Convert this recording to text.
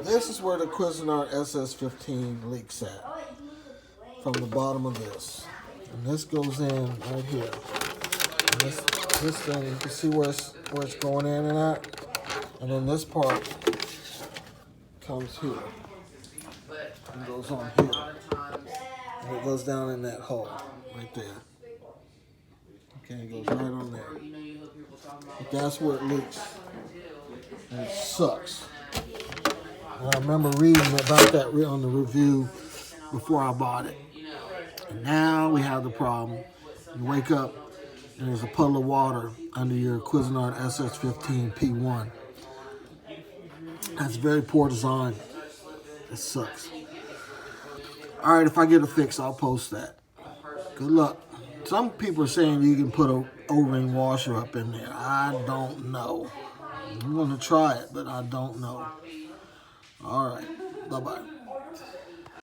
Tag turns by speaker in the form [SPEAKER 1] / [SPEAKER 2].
[SPEAKER 1] This is where the Cuisinart SS15 leaks at, from the bottom of this. And this goes in right here. And this thing, you can see where it's going in and out. And then this part comes here and goes on here. And it goes down in that hole right there. Okay, it goes right on there. But that's where it leaks. And it sucks. And I remember reading about that on the review before I bought it. And now we have the problem. You wake up and there's a puddle of water under your Cuisinart SS15 P1. That's very poor design. It sucks. All right, if I get a fix, I'll post that. Good luck. Some people are saying you can put a O-ring washer up in there. I don't know. I'm going to try it, but I don't know. All right. Bye-bye.